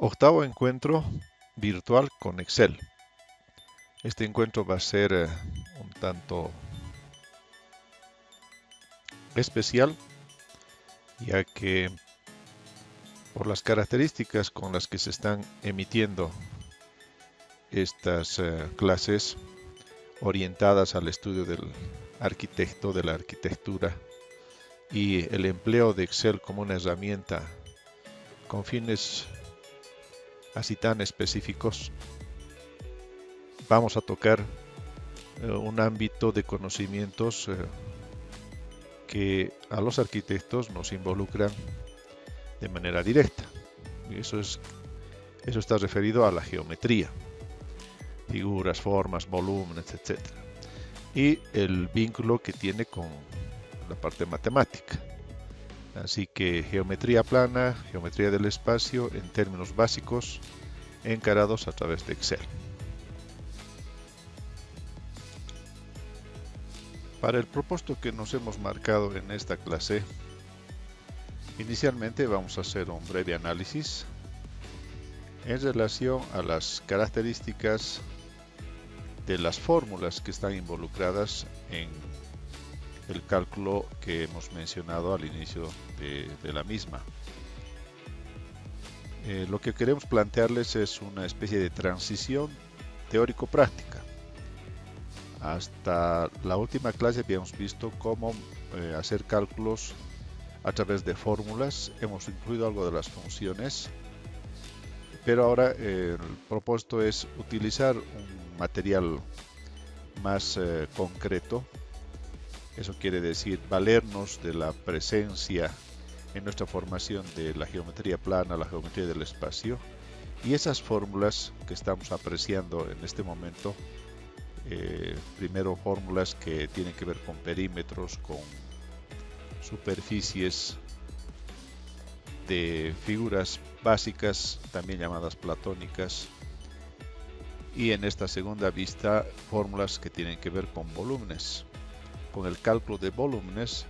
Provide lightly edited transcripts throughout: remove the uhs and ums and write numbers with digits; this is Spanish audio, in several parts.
Octavo encuentro virtual con Excel. Este encuentro va a ser un tanto especial, ya que por las características con las que se están emitiendo estas clases orientadas al estudio del arquitecto, de la arquitectura, y el empleo de Excel como una herramienta con fines así tan específicos, vamos a tocar un ámbito de conocimientos que a los arquitectos nos involucran de manera directa. Y eso está referido a la geometría, figuras, formas, volúmenes, etc. Y el vínculo que tiene con la parte matemática. Así que geometría plana, geometría del espacio en términos básicos encarados a través de Excel. Para el propósito que nos hemos marcado en esta clase, inicialmente vamos a hacer un breve análisis en relación a las características de las fórmulas que están involucradas en el cálculo que hemos mencionado al inicio de la misma. Lo que queremos plantearles es una especie de transición teórico-práctica. Hasta la última clase habíamos visto cómo hacer cálculos a través de fórmulas, hemos incluido algo de las funciones, pero ahora el propósito es utilizar un material más concreto. Eso quiere decir valernos de la presencia en nuestra formación de la geometría plana, la geometría del espacio, y esas fórmulas que estamos apreciando en este momento, primero fórmulas que tienen que ver con perímetros, con superficies de figuras básicas, también llamadas platónicas, y en esta segunda vista fórmulas que tienen que ver con volúmenes. Con el cálculo de volúmenes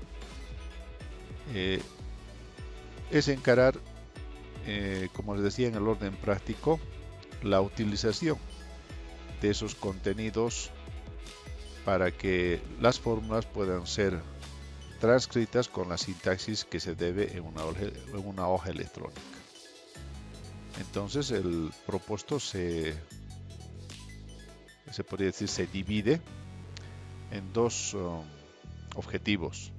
es encarar, como les decía, en el orden práctico, la utilización de esos contenidos para que las fórmulas puedan ser transcritas con la sintaxis que se debe en una hoja electrónica. Entonces el propósito se podría decir se divide en dos objetivos.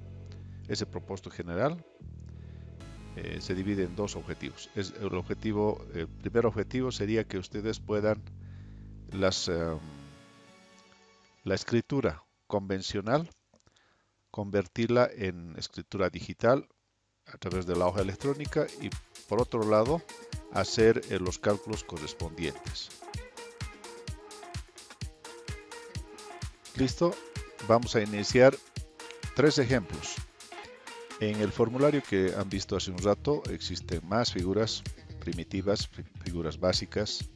Ese propósito general se divide en dos objetivos. El primer objetivo sería que ustedes puedan la escritura convencional convertirla en escritura digital a través de la hoja electrónica y por otro lado hacer los cálculos correspondientes. Listo, vamos a iniciar 3 ejemplos. En el formulario que han visto hace un rato existen más figuras primitivas, figuras básicas.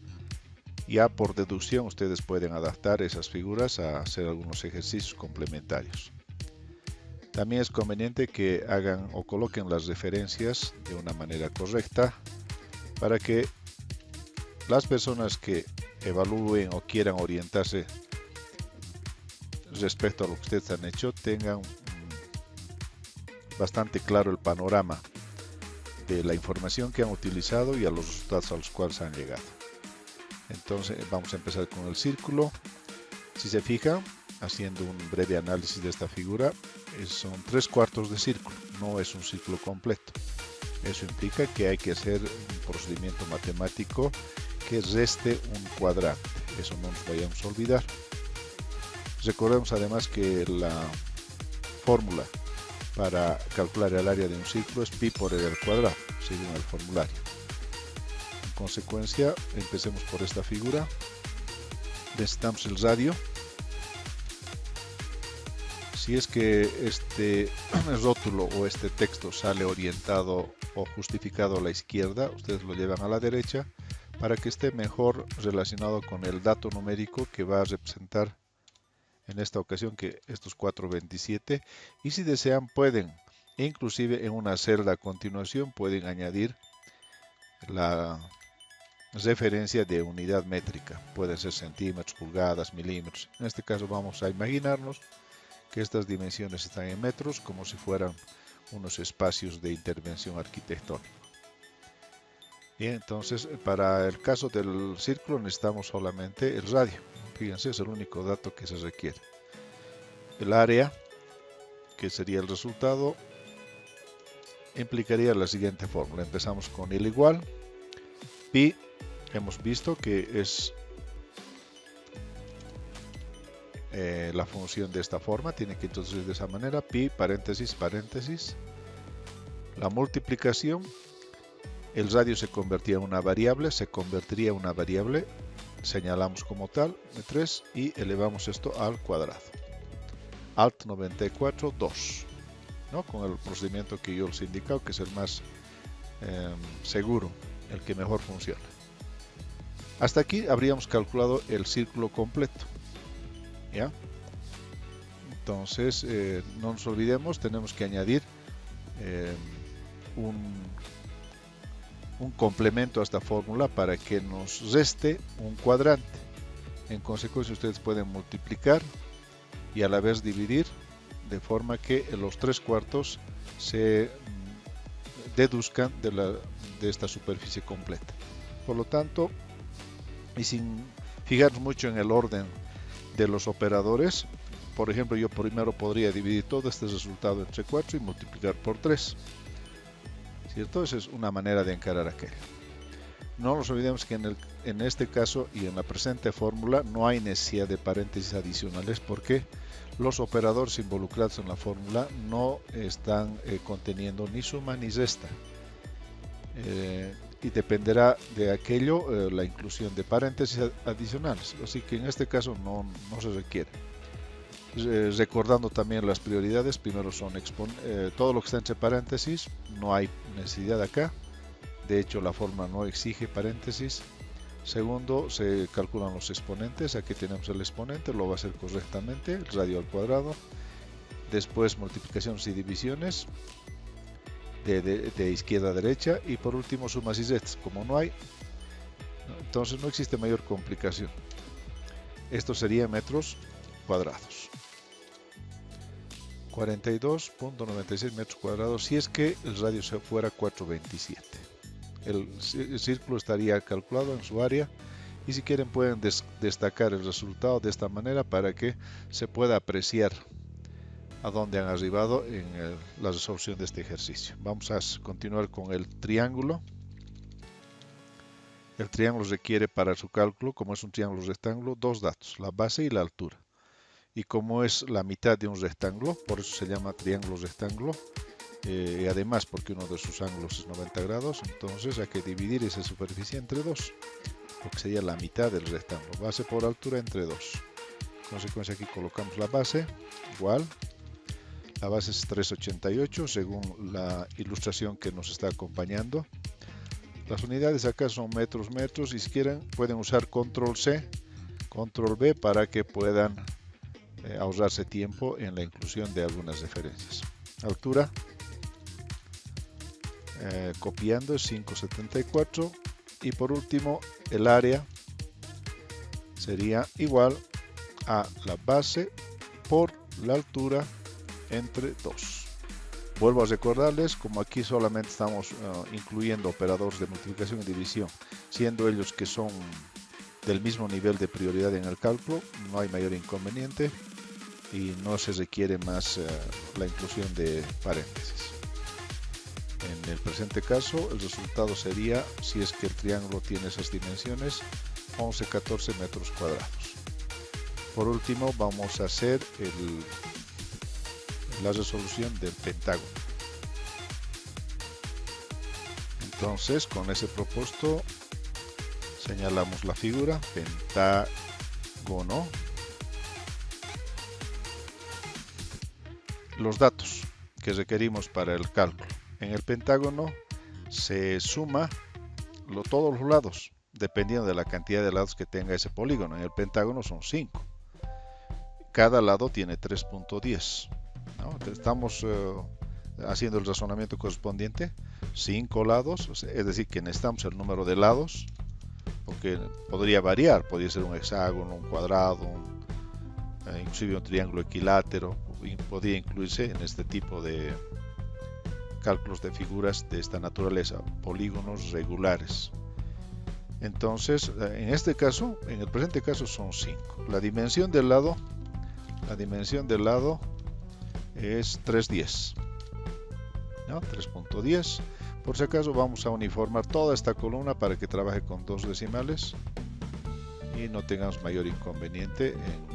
Ya por deducción ustedes pueden adaptar esas figuras a hacer algunos ejercicios complementarios. También es conveniente que hagan o coloquen las referencias de una manera correcta para que las personas que evalúen o quieran orientarse respecto a lo que ustedes han hecho tengan bastante claro el panorama de la información que han utilizado y a los resultados a los cuales han llegado. Entonces vamos a empezar con el círculo. Si se fijan, haciendo un breve análisis de esta figura, son 3/4 de círculo, no es un círculo completo. Eso implica que hay que hacer un procedimiento matemático que reste un cuadrante. Eso no nos vayamos a olvidar. Recordemos además que la fórmula para calcular el área de un círculo es pi por r al cuadrado, según el formulario. En consecuencia, empecemos por esta figura. Necesitamos el radio. Si es que este rótulo o este texto sale orientado o justificado a la izquierda, ustedes lo llevan a la derecha para que esté mejor relacionado con el dato numérico que va a representar en esta ocasión que estos 427, y si desean pueden, inclusive en una celda a continuación, pueden añadir referencia de unidad métrica. Puede ser centímetros, pulgadas, milímetros. En este caso vamos a imaginarnos que estas dimensiones están en metros, como si fueran unos espacios de intervención arquitectónica. Bien, entonces para el caso del círculo necesitamos solamente el radio. Fíjense, es el único dato que se requiere. El área, que sería el resultado, implicaría la siguiente fórmula. Empezamos con el igual. Pi, hemos visto que es la función de esta forma, tiene que introducir de esa manera, pi, paréntesis, paréntesis. La multiplicación, el radio se convertía en una variable, se convertiría en una variable, señalamos como tal, 3, y elevamos esto al cuadrado. Alt 94, 2, ¿no? Con el procedimiento que yo les he indicado, que es el más seguro, el que mejor funciona. Hasta aquí habríamos calculado el círculo completo. ¿Ya? Entonces, no nos olvidemos, tenemos que añadir un complemento a esta fórmula para que nos reste un cuadrante. En consecuencia, ustedes pueden multiplicar y a la vez dividir, de forma que los 3/4 se deduzcan de esta superficie completa. Por lo tanto, y sin fijarnos mucho en el orden de los operadores, por ejemplo, yo primero podría dividir todo este resultado entre 4 y multiplicar por 3. ¿Cierto? Esa es una manera de encarar aquello. No nos olvidemos que en este caso y en la presente fórmula no hay necesidad de paréntesis adicionales, porque los operadores involucrados en la fórmula no están conteniendo ni suma ni resta. Y dependerá de aquello la inclusión de paréntesis adicionales, así que en este caso no se requiere. Recordando también las prioridades, primero son todo lo que está entre paréntesis, no hay necesidad acá, de hecho la fórmula no exige paréntesis. Segundo, se calculan los exponentes, aquí tenemos el exponente, lo va a hacer correctamente, el radio al cuadrado. Después multiplicaciones y divisiones, de izquierda a derecha, y por último sumas y restas. Como no hay, entonces no existe mayor complicación. Esto sería metros cuadrados. 42.96 metros cuadrados si es que el radio se fuera 427. El círculo estaría calculado en su área, y si quieren pueden destacar el resultado de esta manera para que se pueda apreciar a dónde han arribado en la resolución de este ejercicio. Vamos a continuar con el triángulo. El triángulo requiere para su cálculo, como es un triángulo rectángulo, dos datos, la base y la altura. Y como es la mitad de un rectángulo, por eso se llama triángulo rectángulo, y además porque uno de sus ángulos es 90 grados, entonces hay que dividir esa superficie entre 2, porque sería la mitad del rectángulo, base por altura entre 2. En consecuencia, aquí colocamos la base, igual. La base es 388 según la ilustración que nos está acompañando. Las unidades acá son metros, y si quieren pueden usar control C, control V para que puedan ahorrarse tiempo en la inclusión de algunas referencias. Altura, copiando, es 574, y por último el área sería igual a la base por la altura entre 2. Vuelvo a recordarles, como aquí solamente estamos incluyendo operadores de multiplicación y división, siendo ellos que son del mismo nivel de prioridad en el cálculo, no hay mayor inconveniente y no se requiere más la inclusión de paréntesis. En el presente caso, el resultado sería, si es que el triángulo tiene esas dimensiones, 11-14 metros cuadrados. Por último, vamos a hacer la resolución del pentágono. Entonces, con ese propósito, señalamos la figura, pentágono. Los datos que requerimos para el cálculo. En el pentágono se suma todos los lados, dependiendo de la cantidad de lados que tenga ese polígono. En el pentágono son 5. Cada lado tiene 3.10. ¿no? Estamos haciendo el razonamiento correspondiente. 5 lados, es decir, que necesitamos el número de lados porque podría variar, podría ser un hexágono, un cuadrado, inclusive un triángulo equilátero, podría incluirse en este tipo de cálculos de figuras de esta naturaleza, polígonos regulares. Entonces, en este caso, en el presente caso son 5. La dimensión del lado es 310, ¿no? 3.10. Por si acaso vamos a uniformar toda esta columna para que trabaje con 2 decimales y no tengamos mayor inconveniente en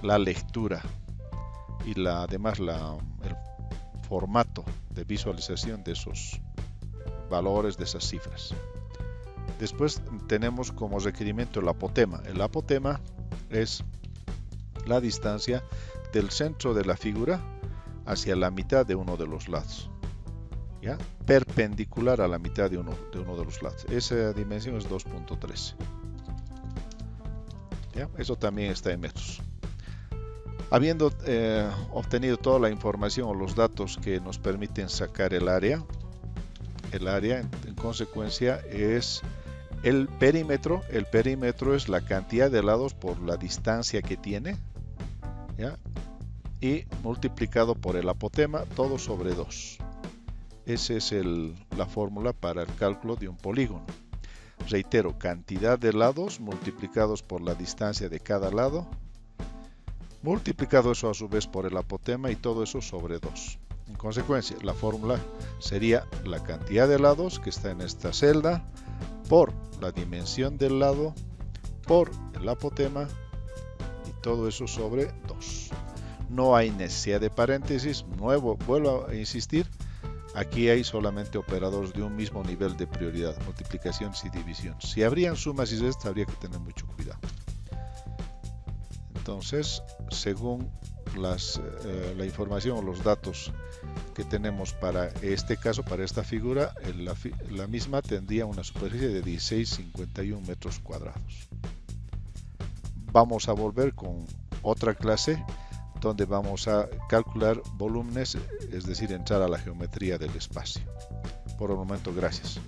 la lectura y además el formato de visualización de esos valores, de esas cifras. Después tenemos como requerimiento el apotema. El apotema es la distancia del centro de la figura hacia la mitad de uno de los lados, ¿ya? Perpendicular a la mitad de uno de los lados. Esa dimensión es 2.13. ¿Ya? Eso también está en metros. Habiendo obtenido toda la información o los datos que nos permiten sacar el área en consecuencia es el perímetro. El perímetro es la cantidad de lados por la distancia que tiene, ¿ya? Y multiplicado por el apotema, todo sobre 2. Esa es la fórmula para el cálculo de un polígono. Reitero, cantidad de lados multiplicados por la distancia de cada lado, multiplicado eso a su vez por el apotema y todo eso sobre 2. En consecuencia, la fórmula sería la cantidad de lados que está en esta celda por la dimensión del lado por el apotema y todo eso sobre 2. No hay necesidad de paréntesis. Vuelvo a insistir, aquí hay solamente operadores de un mismo nivel de prioridad, multiplicaciones y división. Si habrían sumas y restas, habría que tener mucho cuidado. Entonces, según la información o los datos que tenemos para este caso, para esta figura, la misma tendría una superficie de 16,51 metros cuadrados. Vamos a volver con otra clase donde vamos a calcular volúmenes, es decir, entrar a la geometría del espacio. Por el momento, gracias.